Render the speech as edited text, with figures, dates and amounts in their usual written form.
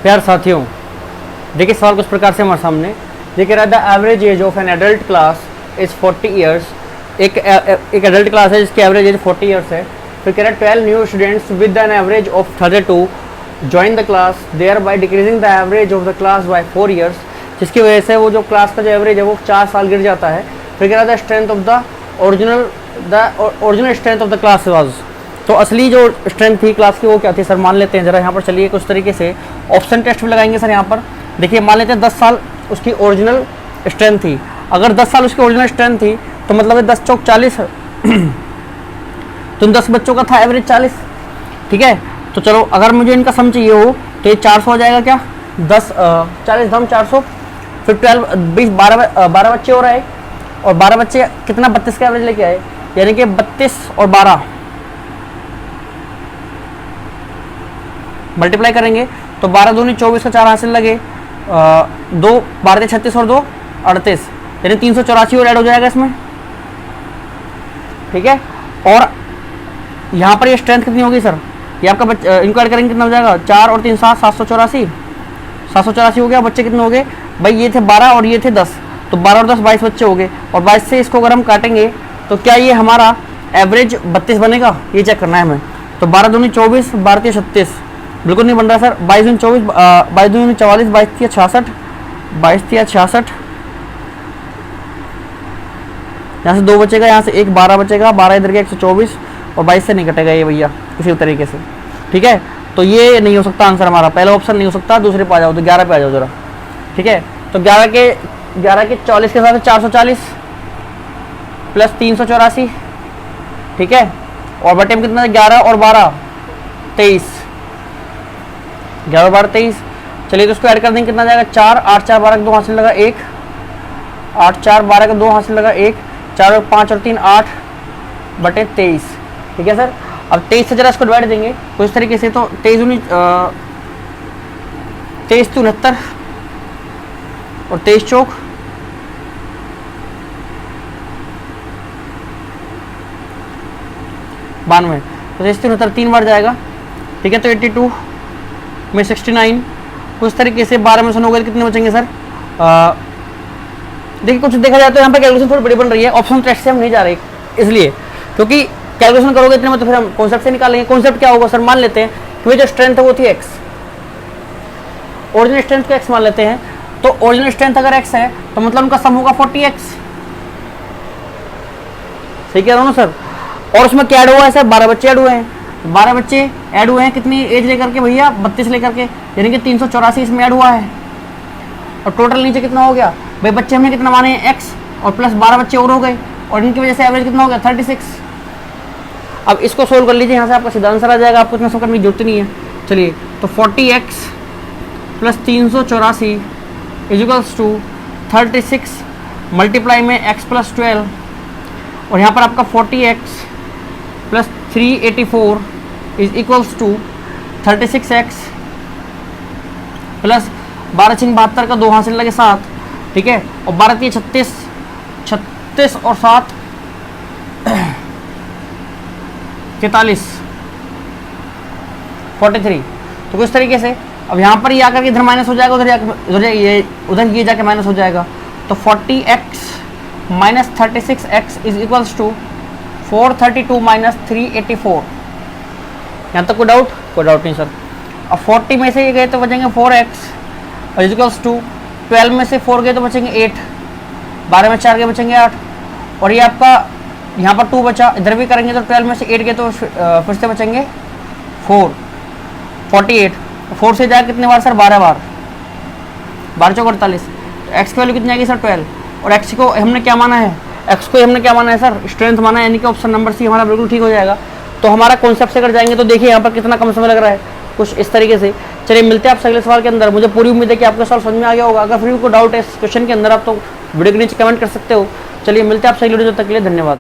प्यार साथियों, देखिए सवाल कुछ प्रकार से हमारे सामने देखिए रहा, the average age of an adult class is 40 years. एक एडल्ट क्लास है जिसकी एवरेज एज 40 ईयर्स है। फिर कह रहा है 12 new students with an average of 32 join the class, thereby decreasing the average of the class by 4 years, जिसकी वजह से वो जो क्लास का जो एवरेज है वो 4 साल गिर जाता है। फिर कह रहा था strength of the original strength of the class was, तो असली जो स्ट्रेंथ थी क्लास की वो क्या थी सर, मान लेते हैं जरा यहाँ पर। चलिए कुछ तरीके से ऑप्शन टेस्ट भी लगाएंगे सर। यहाँ पर देखिए मान लेते हैं 10 साल उसकी ओरिजिनल स्ट्रेंथ थी। अगर 10 साल उसकी ओरिजिनल स्ट्रेंथ थी तो मतलब है 10 चौक 40 तो 10 बच्चों का था एवरेज 40। ठीक है, तो चलो अगर मुझे इनका सम चाहिए हो तो ये 400 हो जाएगा क्या, 40 धम 400, फिर 12 बच्चे हो रहे हैं और 12 बच्चे कितना 32 का एवरेज लेके आए, यानी कि 32 और 12 मल्टीप्लाई करेंगे तो 12 दूनी 24 का 4 हासिल लगे, 2 12 36 और 2 38, यानी 384 और ऐड हो जाएगा इसमें। ठीक है, और यहाँ पर ये स्ट्रेंथ कितनी होगी सर, ये आपका इनको ऐड करेंगे कितना हो जाएगा, 4 और 3 7 784 हो गया। बच्चे कितने हो गए भाई, ये थे 12 और ये थे 10, तो 12 और 10 22 बच्चे हो गए, और 22 से इसको अगर हम काटेंगे तो क्या ये हमारा एवरेज 32 बनेगा, ये चेक करना है हमें। तो 12 दूनी 24, 12 3 36, बिल्कुल नहीं बन रहा सर। 22 दूनी 24, 22 दूनी 44, 22 3 66, 22 3 66, यहाँ से 2 बचेगा, यहाँ से 1 12 बचेगा, 12 इधर गया 124, और 22 से नहीं कटेगा ये भैया किसी तरीके से। ठीक है, तो ये नहीं हो सकता आंसर हमारा, पहला ऑप्शन नहीं हो सकता। दूसरे पे आ जाओ, तो 11 पे आ जाओ जरा। ठीक है, तो 11 के 40 के साथ 440 प्लस 384। ठीक है, और बटे में कितना, 11 और 12 23, 11 और 12 23। चलिए तो उसको ऐड कर देंगे, कितना जाएगा, 4 8 4 12 का 2 हासिल लगा 1, 8 4 12 का 2 हासिल लगा 1, 4 और 5 और 3 8 बटे 23। ठीक है सर, अब 23 से जरा इसको डिवाइड देंगे कुछ तरीके से, तो 23 तो 69 और 23 चौक 92, तो 23 69 3 बार जाएगा। ठीक है, तो 82 में 69 कुछ तरीके से 12 में से 9 गए कितने बचेंगे सर। देखिए कुछ देखा जाए तो यहाँ पे कैलकुलेशन थोड़ी बड़ी बन रही है, ऑप्शन टेस्ट से हम नहीं जा रहे इसलिए, क्योंकि कैलकुलेशन करोगे इतने में तो फिर हम कॉन्सेप्ट से निकालेंगे। कॉन्सेप्ट क्या होगा सर, मान लेते हैं कि जो स्ट्रेंथ है वो थी x, ओरिजिनल स्ट्रेंथ को x मान लेते हैं, तो ओरिजिनल स्ट्रेंथ अगर x है तो मतलब उनका सम होगा 40x। सही कह रहा हूँ ना सर, और उसमें क्या ऐड हुआ है सर, 12 बच्चे ऐड हुए हैं, 12 बच्चे ऐड हुए हैं कितनी एज लेकर के भैया, 32 लेकर के, यानी कि 384 इसमें ऐड हुआ है। और टोटल नीचे कितना हो गया भाई, बच्चे हमने कितना माने हैं x, और प्लस 12 बच्चे और हो गए, और इनकी वजह से एवरेज कितना हो गया 36। अब इसको सोल्व कर लीजिए, यहाँ से आपका सीधा आंसर आ जाएगा, आपको इतना सोल्व करने की जरूरत नहीं है। चलिए तो 40x plus 384 is equals to 36 multiply में x प्लस 12, और यहाँ पर आपका 40x plus 384 is equals to 36x plus 12 6 72 का 2 हासिल लगे 7। ठीक है, और 12 3 36, 36 और 7 43 43। तो कुछ तरीके से अब यहाँ पर ये आकर के इधर माइनस हो जाएगा, उधर ये जाके माइनस हो जाएगा, तो 40x minus 36x is equals to 432 minus 384। यहाँ तक कोई डाउट नहीं सर। अब 40 में से ये गए तो बचेंगे 4x इज इक्वल्स टू 12 में से 4 गए तो बचेंगे 8, 12 में 4 गए बचेंगे 8, और ये आपका यहाँ पर 2 बचा, इधर भी करेंगे तो 12 में से 8 गए तो फिर से बचेंगे 4, 48। 4 से जाए कितने बार सर, 12 बार, 12 चौक 48। एक्स की वैल्यू कितनी आएगी सर 12, और एक्स को हमने क्या माना है, एक्स को हमने क्या माना है सर, स्ट्रेंथ माना है, यानी कि ऑप्शन नंबर सी हमारा बिल्कुल ठीक हो जाएगा। तो हमारा कॉन्सेप्ट से कर जाएंगे तो देखिए यहाँ पर कितना कम समय लग रहा है, कुछ इस तरीके से। चलिए मिलते हैं आपसे अगले सवाल के अंदर। मुझे पूरी उम्मीद है कि आपका सवाल समझ में आ गया होगा। अगर फिर भी कोई डाउट है इस क्वेश्चन के अंदर आप तो वीडियो के नीचे कमेंट कर सकते हो। चलिए मिलते हैं आपसे अगले वीडियो, तक के लिए धन्यवाद।